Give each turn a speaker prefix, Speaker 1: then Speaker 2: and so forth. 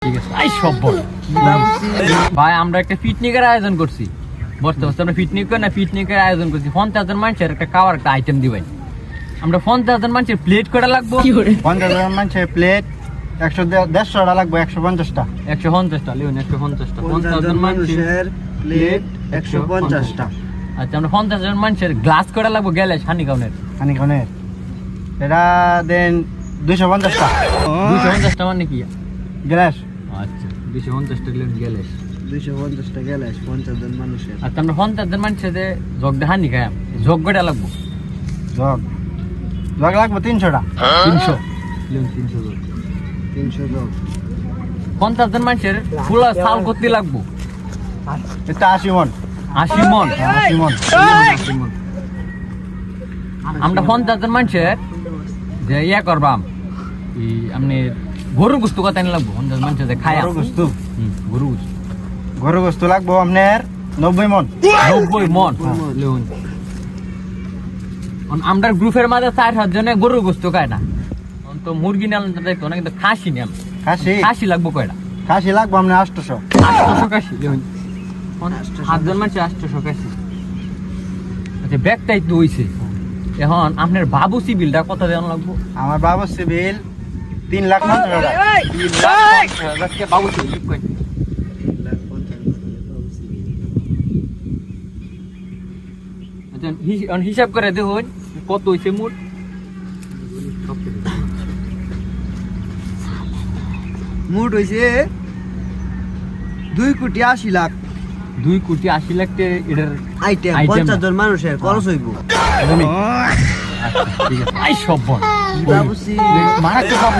Speaker 1: ঠিক আছে আই সব বল ভাই আমরা একটা পিকনিকের আয়োজন করছি বসতে বসতে আমরা পিকনিকের আয়োজন করছি 50,000 মানুষের একটা খাওয়ার একটা আইটেম দিবেন আমরা 50,000 মানুষের প্লেট কটা লাগবো
Speaker 2: 50,000 মানুষের প্লেট 150 লাগবে 150টা
Speaker 1: 150টা লিখুন 150টা 50,000 মানুষের
Speaker 2: প্লেট 150টা।
Speaker 1: আচ্ছা আমরা 50,000 মানুষের গ্লাস কটা লাগবো গ্যালাস হানি কাউনের
Speaker 2: এটা দেন 250টা
Speaker 1: 250টা মানে কি
Speaker 2: গ্লাস।
Speaker 1: আচ্ছা 250টা লিখুন গ্যালাস
Speaker 2: 250টা গ্লাস 50,000 মানুষের।
Speaker 1: আচ্ছা আমরা 50,000 মানুষের জগ দে হানি খাই জগ কটা লাগবো
Speaker 2: জগ লাগবে 300টা
Speaker 1: 300 লিখুন 300 জগ
Speaker 2: 300 জগ।
Speaker 1: 50,000 মানুষের ফুলা চাল করতে লাগবো
Speaker 2: এটা 80 মণ
Speaker 1: 80 মণ
Speaker 2: 80 মণ।
Speaker 1: আমরা 50,000 মানুষের যে ইয়া করবাম আপনি গরুর গোস্ত কথা লাগবো 50,000 মানুষের যে খায়
Speaker 2: গরুর গোস্ত
Speaker 1: গরুর গোস্ত
Speaker 2: লাগবো আপনার 90 মণ
Speaker 1: 90 মণ লিখুন আমরা গ্রুপের মাঝে 4 জনে গরুর গোস্ত খায় না তো মুরগি না দেখতো না কিন্তু খাসি নিয়ে খাসি লাগবো কয়টা
Speaker 2: খাসি লাগবো আপনার 800
Speaker 1: খাসি লিখুন 8 মানুষ 800 খাসি আচ্ছা ব্যাগটাই তো হইছে এখন আপনার বাবু সিভিলটা কত দেওয়া লাগবো
Speaker 2: আমার বাবু সিভিল 3,50,000 টাকা।
Speaker 1: বাবু সিভিল কই আচ্ছা হিসাব করে দেখুন কত হইছে মোট
Speaker 2: মোট হইছে 2,80,00,000
Speaker 1: 2,80,00,000 এটার
Speaker 2: আইটেম 50,000 মানুষের খরচ হইব।
Speaker 1: আচ্ছা ঠিক আছে আই সব বল
Speaker 2: বাবুসি
Speaker 1: মারা তো বাবু